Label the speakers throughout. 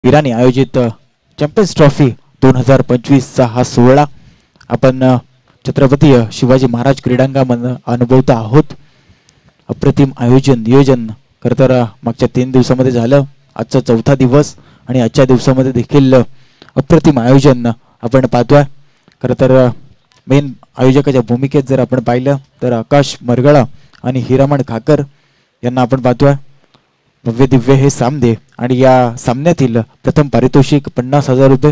Speaker 1: वीराने आयोजित champions trophy 2025चा हा सोहळा आपण छत्रपती शिवाजी महाराज क्रीडांगणामध्ये अनुभवत आहोत। अप्रतिम आयोजन नियोजन खरं तर मागच्या 3 दिवसांमध्ये झालं, आजचा चौथा दिवस आणि आजच्या दिवसामध्ये देखील अप्रतिम आयोजन आपण पाहतोय। खरं तर मेन आयोजकाच्या भूमिकेत जर आपण पाहिलं तर आकाश मरगळा आणि हिरामण खाकर यांना आपण पाहतोय। भव्य दिव्य हे सामने आणि या सामन्यातील प्रथम पारितोषिक 50,000 रुपये,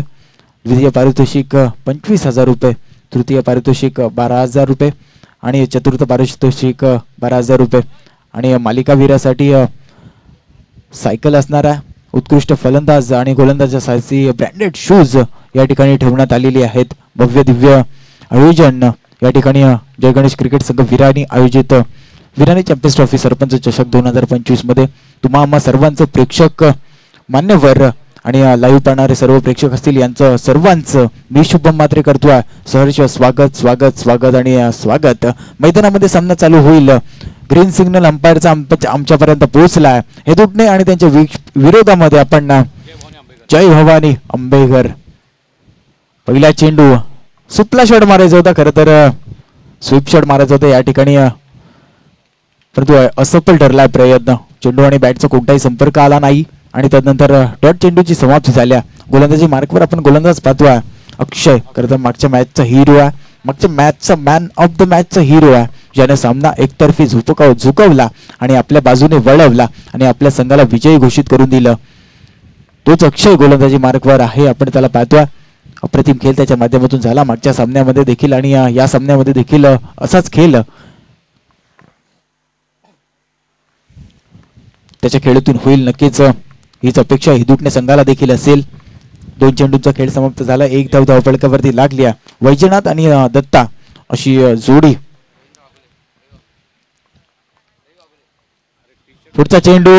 Speaker 1: द्वितीय पारितोषिक 25,000 रुपये, तृतीय पारितोषिक 12,000 रुपये आणि चतुर्थ पारितोषिक 12,000 रुपये आणि मालिकावीरासाठी सायकल असणार आहे। उत्कृष्ट फलंदाज आणि गोलंदाजासाठी ब्रँडेड शूज या ठिकाणी ठेवण्यात आलेली आहेत। भव्य दिव्य आयोजन या ठिकाणी जय गणेश क्रिकेट संघ विरानी आयोजित विरानी चॅम्पियन्स ट्रॉफी सरपंच चषक 2025 मध्ये तुम्हा सर्वांचं प्रेक्षक मान्यवर आणि लाईव्ह पाहणारे सर्व प्रेक्षक असतील यांचं सर्वांचं मी शुभम मात्रे करतोय सहर्ष स्वागत स्वागत स्वागत आणि स्वागत। मैदानामध्ये सामना चालू होईल। ग्रीन सिग्नल अंपायरचा आमच्यापर्यंत पोहोचला। हे दुटणे आणि त्यांच्या विरोधामध्ये आपण जय भवानी अंबेघर। पहिला चेंडू सुपला शॉट मारायचा होता, खरं तर स्वीप शॉट मारायचा होता या ठिकाणी, परंतु असफल ठरलाय प्रयत्न। चेंडू आणि बॅटचा कोणताही संपर्क आला नाही आणि त्यानंतर डॉट चेंडूची समाप्ती झाल्या। गोलंदाजी मार्कवर आपण गोलंदाज पाहतोय अक्षय, खरं तर मागच्या मॅचचा हिरो आहे, मागच्या मॅचचा मॅन ऑफ द मॅचचा हिरो आहे, ज्याने सामना एकतर्फी झुकवला आणि आपल्या बाजूने वळवला आणि आपल्या संघाला विजयी घोषित करून दिलं। तोच अक्षय गोलंदाजी मार्कवर आहे, आपण त्याला पाहतोय। अप्रतिम खेळ त्याच्या माध्यमातून झाला मागच्या सामन्यामध्ये देखील आणि या सामन्यामध्ये देखील असाच खेळ त्याच्या खेळातून होईल नक्कीच, हीच अपेक्षा हिदुटणे संघाला देखील असेल। 2 चेंडूंचा खेळ समाप्त झाला। 1 धाव धावफलकावरती लागली आहे। वैजनाथ आणि दत्ता अशी जोडी। पुढचा चेंडू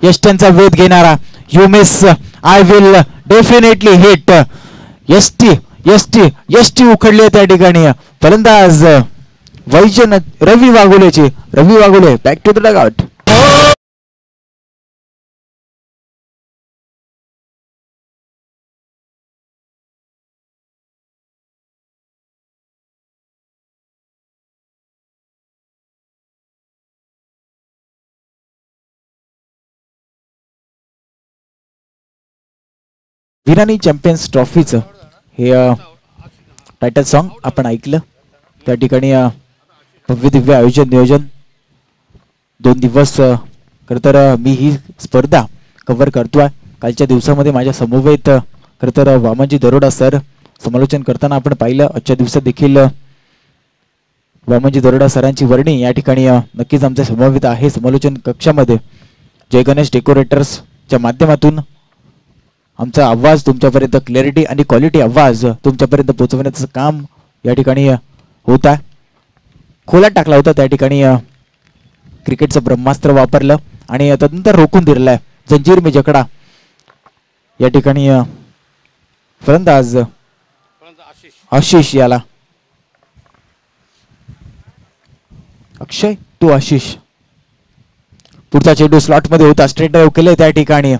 Speaker 1: यष्टनचा वेध घेणारा, you miss I will definitely hit. यष्टी उखडली त्या ठिकाणी। फलंदाज Vaijnath Ravi Waghole back to the dugout. Virani champions ट्रॉफीचं हे टायटल सॉन्ग आपण ऐकलं। त्या ठिकाणी भव्य दिव्य आयोजन नियोजन 2 दिवस खरं तर मी ही स्पर्धा कव्हर करतोय। कालच्या दिवसामध्ये माझ्या समवेत खरं तर वामनजी दरोडा सर समालोचन करताना आपण पाहिलं। आजच्या दिवसात देखील वामनजी दरोडा सरांची वर्णी या ठिकाणी नक्कीच आमच्या समवेत आहे समालोचन कक्षामध्ये। जय गणेश डेकोरेटर्सच्या माध्यमातून आमचा आवाज तुमच्यापर्यंत क्लॅरिटी आणि क्वालिटी आवाज तुमच्यापर्यंत पोहोचवण्याचं काम या ठिकाणी होत आहे। खोलात टाकला होता त्या ठिकाणी क्रिकेटचं ब्रह्मास्त्र वापरलं आणि त्यानंतर रोखून दिलेलं आहे। जंजीर में जकडा या ठिकाणी फलंदाज आशिष याला अक्षय तो आशिष। पुढचा चेंडू स्लॉट मध्ये होता, स्ट्रेट ड्राइव्ह केले त्या ठिकाणी।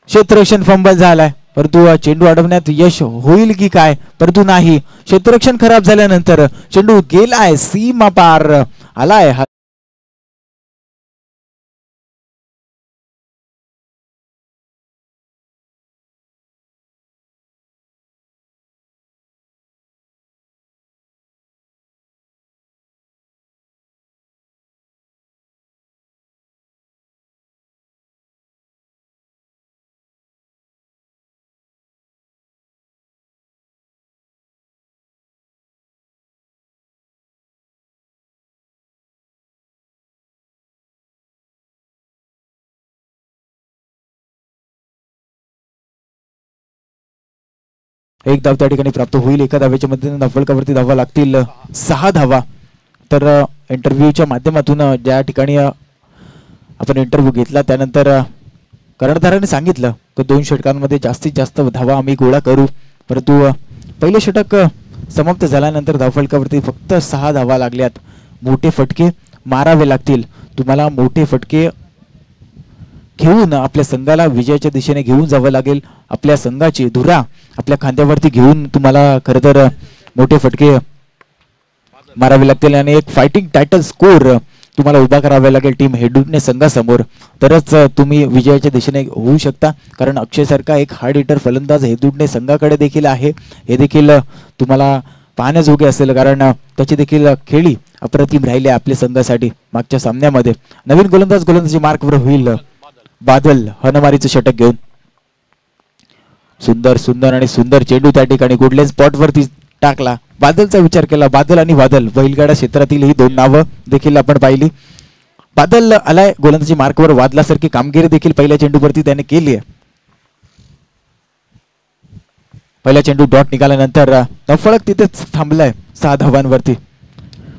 Speaker 1: क्षेत्ररक्षण फंबल झालाय, परंतु चेंडू अडवण्यात यश होईल की काय, परंतु नाही। क्षेत्ररक्षण खराब झाल्यानंतर चेंडू गेलाय सीमा पार आलाय। एक धाव त्या ठिकाणी प्राप्त होईल। एका धावेच्या मदतीने धावफलकावरती धावा लागतील 6 धावा। तर इंटरव्ह्यूच्या माध्यमातून ज्या ठिकाणी आपण इंटरव्ह्यू घेतला त्यानंतर कर्णधाराने सांगितलं की 2 षटकांमध्ये जास्तीत जास्त धावा आम्ही गोळा करू, परंतु पहिले षटक समाप्त झाल्यानंतर धावफलकावरती फक्त 6 धावा लागल्यात। मोठे फटके मारावे लागतील तुम्हाला, मोठे फटके घेऊन आपल्या संघाला विजयाच्या दिशेने घेऊन जावं लागेल. आपल्या संघाची धुरा आपल्या खांद्यावरती घेऊन तुम्हाला खरं तर मोठे फटके मारावे लागतील आणि एक फायटिंग टायटल स्कोर तुम्हाला उभा करावा लागेल टीम हेडूटने संघासमोर. तरच तुम्ही विजयाच्या दिशेने होऊ शकता. कारण अक्षय सारखा एक हार्ड हिटर फलंदाज हेडूटने संघाकडे देखील आहे. हे देखील तुम्हाला पाहण्याजोगे असेल कारण त्याची देखील खेळी अप्रतिम राहिली आपल्या संघासाठी मागच्या सामन्यामध्ये. नवीन गोलंदाजी मार्कवर होईल बादल हनमारीचं षटक घेऊन. सुंदर सुंदर आणि सुंदर चेंडू त्या ठिकाणी गुडलेन स्पॉट वरती टाकला. बादलचा विचार केला. बादल आणि बादल बैलगाडा क्षेत्रातील ही दोन नावं देखील आपण पाहिली. बादल आलाय गोलंदाजी मार्कवर. वादलासारखी कामगिरी देखील पहिल्या चेंडूवरती त्याने केली आहे. पहिला चेंडू डॉट निघाल्यानंतर फलक तिथेच थांबलाय 6 धावांवरती.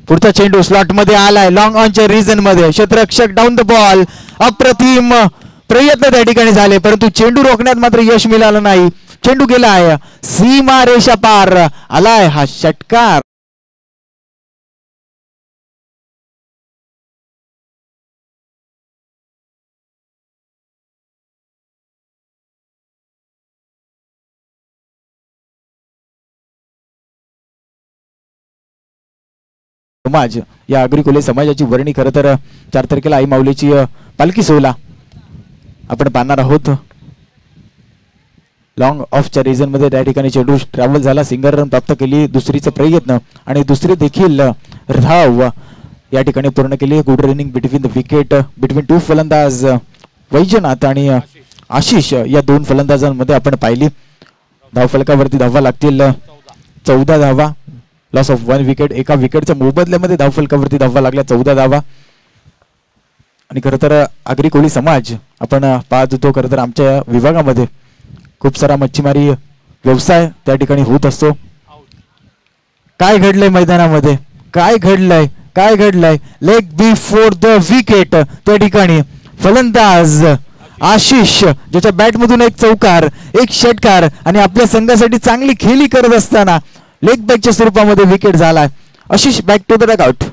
Speaker 1: पुढचा चेंडू स्लॉट मध्ये आलाय लॉंग ऑनच्या रिजन मध्ये. क्षेत्ररक्षक डाऊन द बॉल. अप्रतिम प्रयत्न त्या ठिकाणी झाले परंतु चेंडू रोखण्यात मात्र यश मिळालं नाही. चेंडू गेलाय सीमा रेषा पार. आलाय हा षटकार. समाज या अग्रिकोले समाजाची वर्णी खरं तर 4 तारखेला आई माऊलीची पालखी सोहळा आपण पाहणार आहोत. लॉंग ऑफच्या रिजन मध्ये त्या ठिकाणी चेंडू ट्रॅव्हल झाला. सिंगल रन प्राप्त केली. दुसरीचा प्रयत्न आणि दुसरी देखील धाव या ठिकाणी पूर्ण केली. Good running between the wicket between 2 फलंदाज वैजनाथ आणि आशिष या 2 फलंदाजांमध्ये आपण पाहिली. धावफलकावरती धावा लागतील 14 धावा. Loss of 1 wicket. एका विकेटच्या मोबदल्यामध्ये धावफलकावरती धावा लागल्या 14 धावा. आणि खरं तर आगरी कोळी समाज आपण पाहत होतो. खरं तर आमच्या विभागामध्ये खूप सारा मच्छीमारी व्यवसाय त्या ठिकाणी होत असतो. काय घडलंय मैदानामध्ये. काय घडलंय लेग बिफोर द विकेट. त्या ठिकाणी फलंदाज आशिष ज्याच्या बॅट मधून एक चौकार एक षटकार आणि आपल्या संघासाठी चांगली खेळी करत असताना लेग बॅकच्या स्वरूपामध्ये विकेट झाला. Ashish back to the dugout.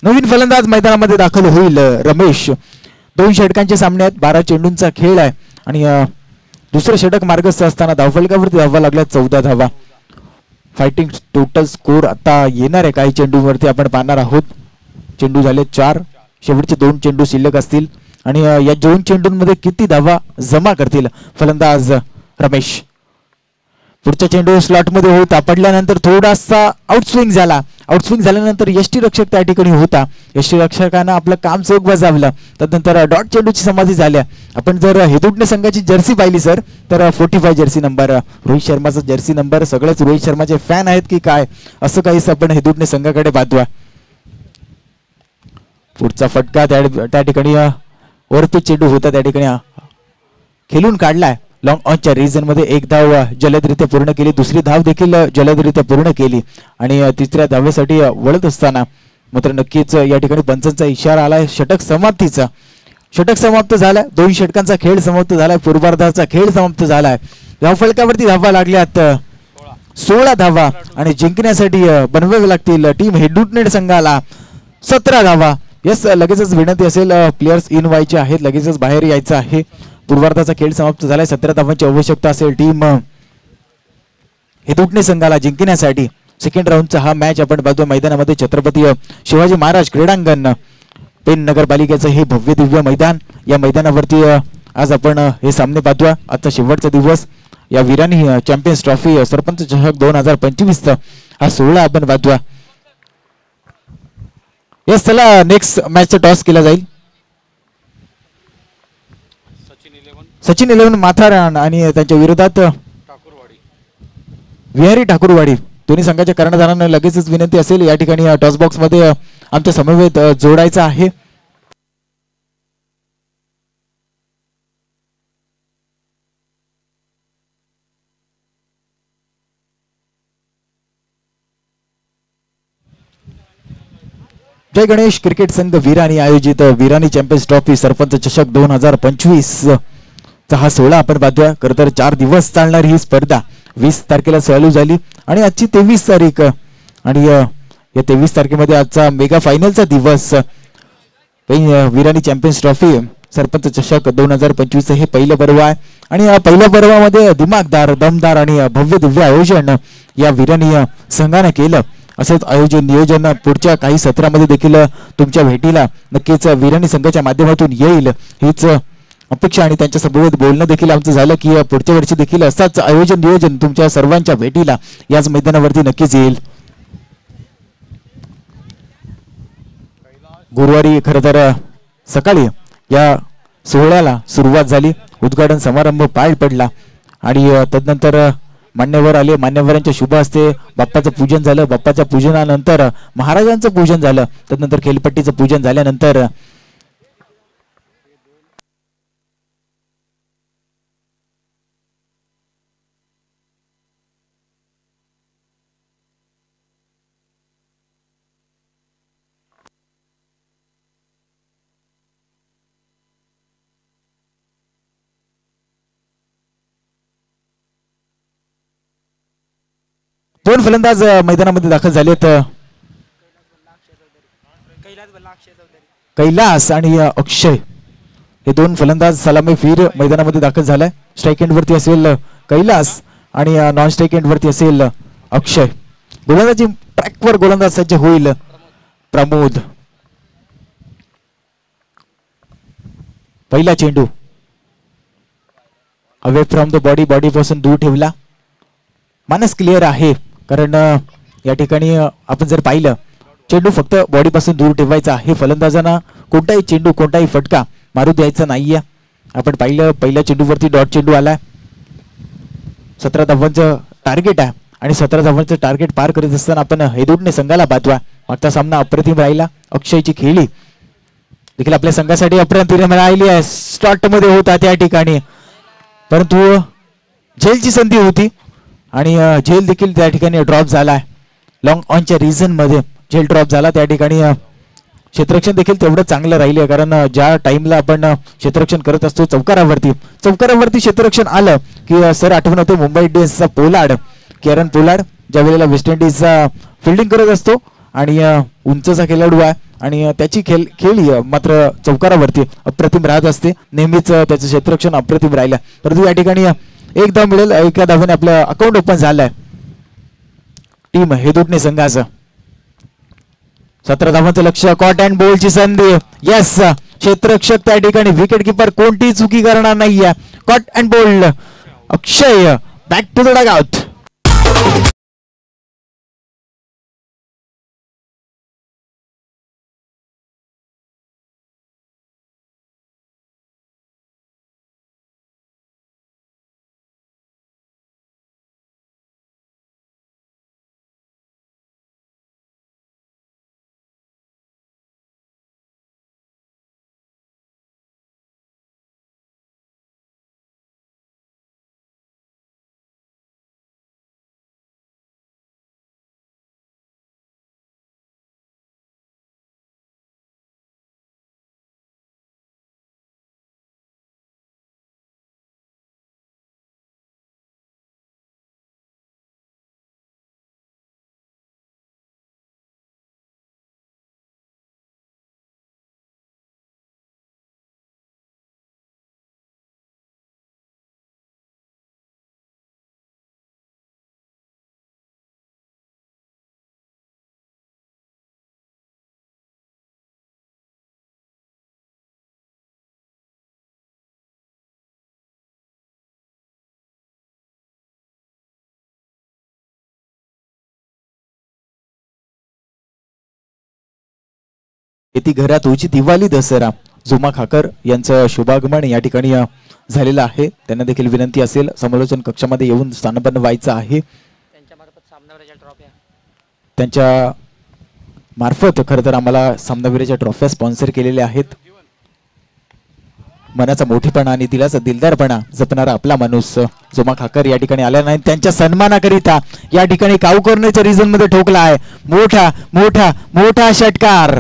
Speaker 1: नवीन फलंदाज मैदानामध्ये दाखल होईल रमेश. 2 षटकांचे सामने आहेत. 12 चेंडूंचा खेळ आहे आणि दुसरं षटक मार्गस्थ असताना धावफलकावरती धावा लागल्या 14 धावा. फायटिंग टोटल स्कोर आता येणार आहे काही चेंडूवरती आपण पाहणार आहोत. चेंडू झाले 4. शेवटचे 2 चेंडू शिल्लक असतील आणि या 2 चेंडूंमध्ये किती धावा जमा करतील फलंदाज रमेश. पुढचा चेंडू स्लॉट मध्ये होता. पडल्यानंतर थोडासा आउटस्विंग झाला. आउटस्विंग झाल्यानंतर यष्टीरक्षक त्या ठिकाणी होता. यष्टीरक्षकानं आपलं काम चोख बजावलं. त्यानंतर डॉट चेंडूची समाधी झाल्या. आपण जर हेदुटणे संघाची जर्सी पाहिली सर तर 45 जर्सी नंबर रोहित शर्माचा जर्सी नंबर. सगळेच रोहित शर्माचे फॅन आहेत की काय असं काहीच आपण हेदुटणे संघाकडे पाहतोय. पुढचा फटका त्या ठिकाणी वरती चेंडू होता त्या ठिकाणी खेळून काढलाय. लॉंग ऑनच्या रिजन मध्ये एक धाव जलदरित्या पूर्ण केली. दुसरी धाव देखील जलदरित्या पूर्ण केली आणि तिसऱ्या धावेसाठी वळत असताना मात्र नक्कीच या ठिकाणी पंचांचा इशारा आलाय षटक समाप्तीचा. षटक समाप्त झालाय. 2 षटकांचा खेळ समाप्त झालाय. पूर्वार्धाचा खेळ समाप्त झालाय. धावफलकावरती धावा लागल्यात 16 धावा आणि जिंकण्यासाठी बनवावे लागतील टीम हेडुटनेड संघाला 17 धावा. यस लगेचच विनंती असेल प्लेयर्स इन व्हायचे आहेत. लगेचच बाहेर यायचं आहे. पूर्वार्धाचा खेळ समाप्त झालाय. 17 धावांची आवश्यकता असेल टीम हेदुटणे संघाला जिंकण्यासाठी. सेकंड राऊंडचा हा मॅच आपण पाहतोय मैदानामध्ये छत्रपती शिवाजी महाराज क्रीडांगण पेन नगरपालिकेचं हे भव्य दिव्य मैदान. या मैदानावरती आज आपण हे सामने पाहतोय. आजचा शेवटचा दिवस. या वीरांनी चॅम्पियन्स ट्रॉफी सरपंच चषक 2025 हा सोहळा आपण पाहतोय. यस चला नेक्स्ट मॅचचा टॉस केला जाईल. सचिन 11 माथारान आणि त्यांच्या विरोधात विहारी ठाकूरवाडी दोन्ही संघाच्या कर्णधारांना लगेचच विनंती असेल या ठिकाणी टॉस बॉक्स मध्ये आमच्या समवेत जोडायचा आहे. जय गणेश क्रिकेट संघ विरानी आयोजित विरानी चॅम्पियन्स ट्रॉफी सरपंच चषक 2025 चा हा सोहळा आपण पाहतोय. खरं तर 4 दिवस चालणारी ही स्पर्धा 20 तारखेला चालू झाली आणि आजची 23 तारीख आणि या 23 तारखेमध्ये आजचा मेगा फायनलचा दिवस. विरानी चॅम्पियन्स ट्रॉफी सरपंच चषक 2025 हे पहिलं पर्व आहे आणि या पहिल्या पर्वामध्ये दिमागदार दमदार आणि भव्य दिव्य आयोजन या विरानी संघाने केलं. असंच आयोजन नियोजन पुढच्या काही सत्रामध्ये देखील तुमच्या भेटीला नक्कीच विरानी संघाच्या माध्यमातून येईल हीच अपेक्षा आणि त्यांच्या सोबत बोलणं देखील आमचं झालं की पुढच्या वर्षी देखील असाच आयोजन नियोजन तुमच्या सर्वांच्या भेटीला याच मैदानावरती नक्कीच येईल. गुरुवारी खरं तर सकाळी या सोहळ्याला सुरुवात झाली. उद्घाटन समारंभ पार पडला आणि तदनंतर मान्यवर आले. मान्यवरांच्या शुभ हस्ते बाप्पाचं पूजन झालं. बाप्पाच्या पूजनानंतर महाराजांचं पूजन झालं. तदनंतर खेलपट्टीचं पूजन झाल्यानंतर दोन फलंदाज मैदानामध्ये दाखल झालेत. कैलास आणि अक्षय हे दोन फलंदाज सलामी फिर मैदानामध्ये दाखल झालाय. स्ट्राईक एंड वरती असेल कैलास आणि नॉन स्ट्राईक एंड वरती असेल अक्षय. गोलंदाजी ट्रॅकवर गोलंदाज सज्ज होईल प्रमोद. पहिला चेंडू अवे फ्रॉम द बॉडी पासून दूर ठेवला. मानस क्लिअर आहे कारण या ठिकाणी आपण जर पाहिलं चेंडू फक्त बॉडी पासून दूर ठेवायचा आहे. फलंदाजांना कोणताही चेंडू कोणताही फटका मारू द्यायचा नाहीये. आपण पाहिलं पहिल्या चेंडूवरती डॉट चेंडू आलाय. 17 धावांचं टार्गेट आहे आणि 17 धावांचं टार्गेट पार करत असताना आपण हेदुडणे संघाला बाजवा. मागचा सामना अप्रतिम राहिला. अक्षयची खेळी देखील आपल्या संघासाठी अप्रतिम राहिली आहे. स्टार्ट मध्ये होता त्या ठिकाणी परंतु झेलची संधी होती आणि झेल देखील त्या ठिकाणी ड्रॉप झाला आहे. लॉंग ऑनच्या रिझन मध्ये झेल ड्रॉप झाला. त्या ठिकाणी क्षेत्ररक्षण देखील तेवढं चांगलं राहिले कारण ज्या टाइमला आपण क्षेत्ररक्षण करत असतो चौकारावरती क्षेत्ररक्षण आलं की सर आठवण होते मुंबई इंडियन्सचा पोलार्ड केरन पोलार्ड ज्या वेळेला वेस्ट इंडिजचा फिल्डिंग करत असतो आणि उंचचा खेळाडू आहे आणि त्याची खेळी मात्र चौकारावरती अप्रतिम राहत असते. नेहमीच त्याचं क्षेत्ररक्षण अप्रतिम राहिलं. परंतु या ठिकाणी एक धाव मिळेल. एका धावाने आपलं अकाउंट ओपन झालंय टीम हेदुडणे संघाचं. 17 धावांचं लक्ष. कॉट अँड बॉलची संधी. यस क्षेत्ररक्षक त्या ठिकाणी विकेट किपर कोणतीही चुकी करणार नाहीये. Caught and bowled. Akshay back to the dugout. येथे घरात होची दिवाळी दसरा जुमा खाकर यांचं शुभागमन या ठिकाणी झालेलं आहे. त्यांना देखील विनंती असेल समालोचन कक्षामध्ये येऊन स्थानपन्न व्हायचं आहे. त्यांच्या मार्फत खरं तर आम्हाला सामनावीराच्या ट्रॉफ्या स्पॉन्सर केलेल्या आहेत. मनाचा मोठेपणा आणि दिलाचा दिलदारपणा जपणारा आपला माणूस जुमा खाकर या ठिकाणी आला नाही. त्यांच्या सन्मानाकरिता या ठिकाणी काऊ करण्याच्या रिझन मध्ये ठोकला आहे. मोठा मोठा मोठा षटकार.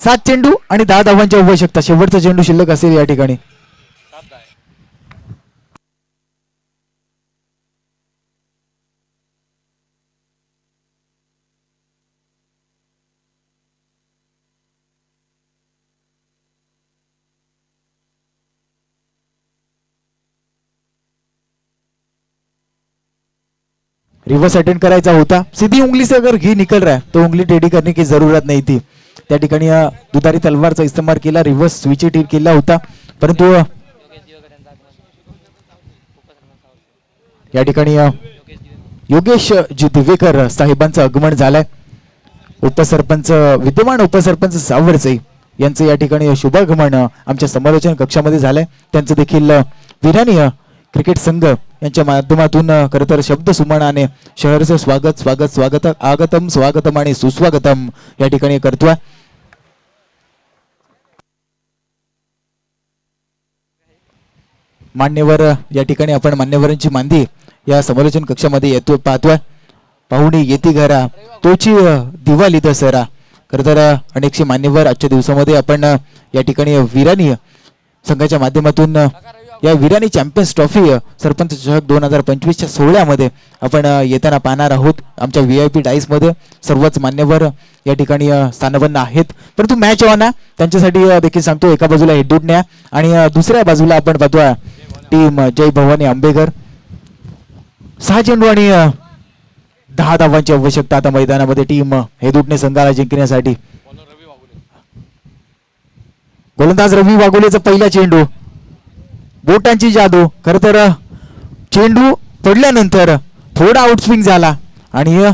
Speaker 1: 7 चेंडू आणि 10 धावांची आवश्यकता. शेवटचा चेंडू शिल्लक असेल या ठिकाणी. रिवर्स अटेंड करायचा होता. सीधी उंगली से अगर घी निकल रहा है तो उंगली टेढ़ी करने की जरूरत नहीं थी. त्या ठिकाणी दुधारी तलवारचा इस्तेमाल केला. रिवर्स स्विच टीर केला होता परंतु या ठिकाणी योगेश जी दिवेकर साहेबांचं आगमन झालंय. उपसरपंच विद्यमान उपसरपंच सावरचे यांचं या ठिकाणी शुभागमन आमच्या समालोचन कक्षामध्ये झालंय. त्यांचं देखील विरानी क्रिकेट संघ यांच्या माध्यमातून खरं तर शब्द सुमनाने शहरचं स्वागत स्वागत स्वागत आगतम स्वागतम आणि सुस्वागतम या ठिकाणी करतोय. मान्यवर या ठिकाणी आपण मान्यवरांची मांदी या समालोचन कक्षामध्ये येतो पाहतोय. पाहुणे येती घरा तोची दिवाळी दसरा. खरं तर अनेकशे मान्यवर आजच्या दिवसामध्ये आपण या ठिकाणी विरानी संघाच्या माध्यमातून या विरानी चॅम्पियन्स ट्रॉफी सरपंच चषक 2025च्या सोहळ्यामध्ये आपण येताना पाहणार आहोत. आमच्या VIP डाईस मध्ये सर्वच मान्यवर या ठिकाणी स्थानबद्ध आहेत. परंतु मॅच ऑन त्यांच्यासाठी देखील सांगतो. एका बाजूला हेडूडण्या आणि दुसऱ्या बाजूला आपण पाहतोय टीम जय भवानी आंबेघर. 6 चेंडू आणि 10 धावांची आवश्यकता आता मैदानामध्ये टीम हेदुटणे संघाला जिंकण्यासाठी. गोलंदाज रवी वाघोलेचा पहिला चेंडू. बोटांची जादू. खर तर चेंडू पडल्यानंतर थोडा आउटस्विंग झाला आणि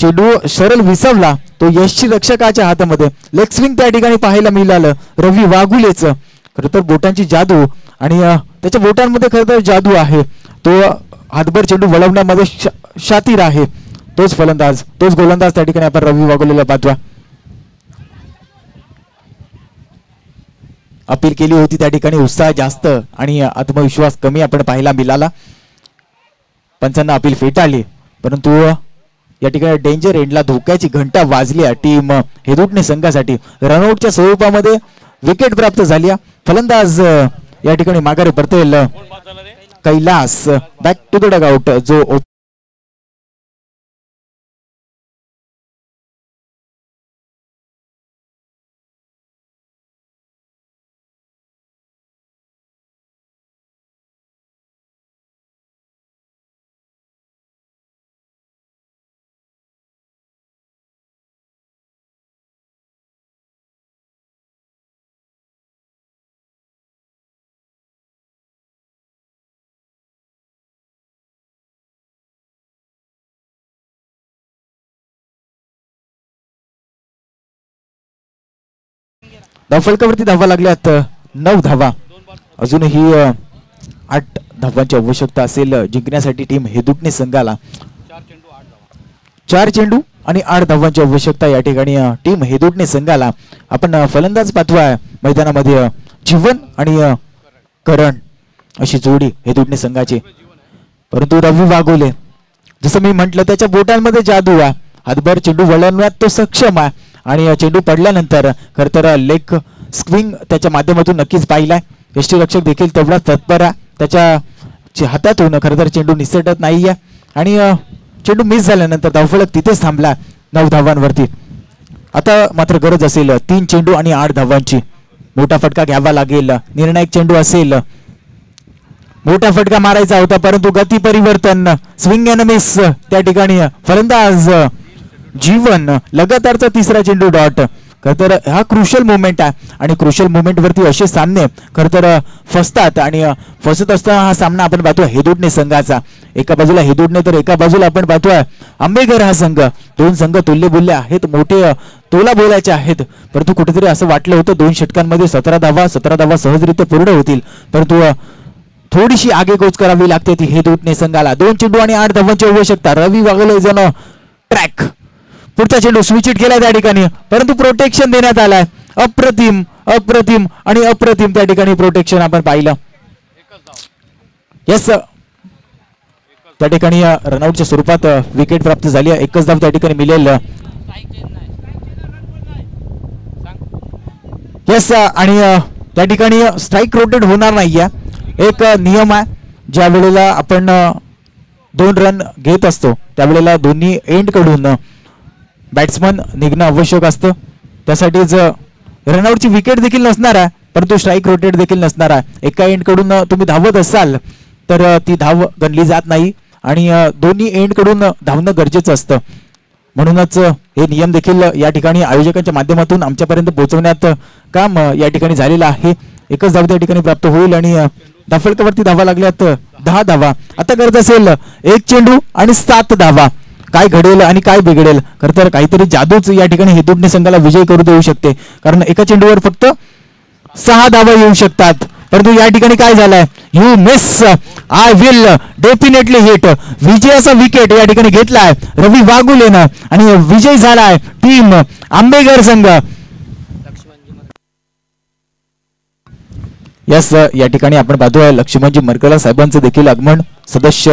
Speaker 1: चेंडू सरळ विसवला. तो यशची रक्षकाच्या हातामध्ये. लेग स्विंग त्या ठिकाणी पाहायला मिळालं रवी वाघुलेचं. खर तर बोटांची जादू आणि त्याच्या बोटांमध्ये खर तर जादू आहे. तो हातभर चेंडू वळवण्यामध्ये शातीर आहे. तोच फलंदाज तोच गोलंदाज त्या ठिकाणी आपण रवी वाघोलेला पाहतोय. अपील केली होती त्या ठिकाणी उत्साह जास्त आणि आत्मविश्वास कमी आपण पाहायला मिळाला. पंचांना अपील फेटाळली परंतु या ठिकाणी डेंजर एंडला धोक्याची घंटा वाजली टीम हेदुटणे संघासाठी. रनआउटच्या स्वरूपामध्ये विकेट प्राप्त झाली. फलंदाज या ठिकाणी माघारी परतेल Kailas back to the dugout. जो फलकावरती धावा लागल्यात 9 धावा. अजूनही 8 धावांची आवश्यकता असेल जिंकण्यासाठी टीम हेदुटणे संघाला. 4 चेंडू आणि 8 धावांची आवश्यकता या ठिकाणी टीम हेदुटणे संघाला. आपण फलंदाज पाहतोय मैदानामध्ये जीवन आणि करण अशी जोडी हेदुटणे संघाची. परंतु रवी वाघोले जसं मी म्हटलं त्याच्या बोटांमध्ये जादू आहे. हातभर चेंडू वळवण्यात तो सक्षम आहे आणि चेंडू पडल्यानंतर खर तर लेग स्विंग त्याच्या माध्यमातून नक्कीच पाहिलाय. यष्टीरक्षक देखील तेवढाच तत्पर आहे. त्याच्या हातातून खर तर चेंडू निसटत नाहीये आणि चेंडू मिस झाल्यानंतर धावफलक तिथेच थांबला 9 धावांवरती. आता मात्र गरज असेल 3 चेंडू आणि 8 धावांची. मोठा फटका घ्यावा लागेल. निर्णायक चेंडू असेल. मोठा फटका मारायचा होता परंतु गती परिवर्तन स्विंग अँड मिस त्या ठिकाणी. फलंदाज जीवन लगातारचा 3रा चेंडू डॉट. खर तर हा क्रुशल मोमेंट आहे आणि क्रुशल मोमेंट वरती असे सामने खर तर फसतात आणि फसत असताना हा सामना आपण पाहतोय हेदुटणे संघाचा. एका बाजूला हेदुटणे तर एका बाजूला आपण पाहतोय आंबेघर हा संघ. 2 संघ तुल्यबुल्य आहेत. मोठे तोला बोलायचे आहेत. परंतु कुठेतरी असं वाटलं होतं 2 षटकांमध्ये 17 धावा सहजरित्या पूर्ण होतील परंतु थोडीशी आगेकूच करावी लागते ती हेदुटणे संघाला. 2 चेंडू आणि 8 धावांची आवश्यकता. रवी वाघोले जण ट्रॅक. पुढचा चेंडू स्विच हिट केला त्या ठिकाणी परंतु प्रोटेक्शन देण्यात आलाय. अप्रतिम अप्रतिम आणि अप्रतिम त्या ठिकाणी प्रोटेक्शन आपण पाहिलं. यस त्या ठिकाणी रनआउटच्या स्वरूपात विकेट प्राप्त झाली. एकच धाव त्या ठिकाणी मिळेल. यस आणि त्या ठिकाणी स्ट्राईक रोटेट होणार नाहीये. एक नियम आहे, ज्या वेळेला आपण 2 रन घेत असतो त्यावेळेला दोन्ही एंड कडून बॅट्समन निघणं आवश्यक असतं. त्यासाठीच रनआउटची विकेट देखील नसणार आहे, परंतु स्ट्राईक रोटेट देखील नसणार आहे. एका एंड कडून तुम्ही धावत असाल तर ती धाव गणली जात नाही आणि दोन्ही एंड कडून धावणं गरजेचं असतं. म्हणूनच हे नियम देखील या ठिकाणी आयोजकांच्या माध्यमातून आमच्यापर्यंत पोहोचवण्यात काम या ठिकाणी झालेलं आहे. एकच धाव त्या ठिकाणी प्राप्त होईल आणि धाफळकावरती धावा लागल्यात 10 धावा. आता करत असेल 1 चेंडू आणि 7 धावा. काय घडेल आणि काय बिघडेल, खरं तर काहीतरी जादूच या ठिकाणी हेतुटणे संघाला विजय करू देऊ शकते, कारण एका चेंडूवर फक्त 6 धावा येऊ शकतात. परंतु या ठिकाणी काय झालंय, you miss I will definitely hit. विजयाचा विकेट या ठिकाणी घेतलाय रवी वाघुलेनं आणि विजय झालाय टीम आंबेघर संघ. यस या ठिकाणी आपण पाहतोय लक्ष्मणजी मरकला साहेबांचं देखील आगमन. सदस्य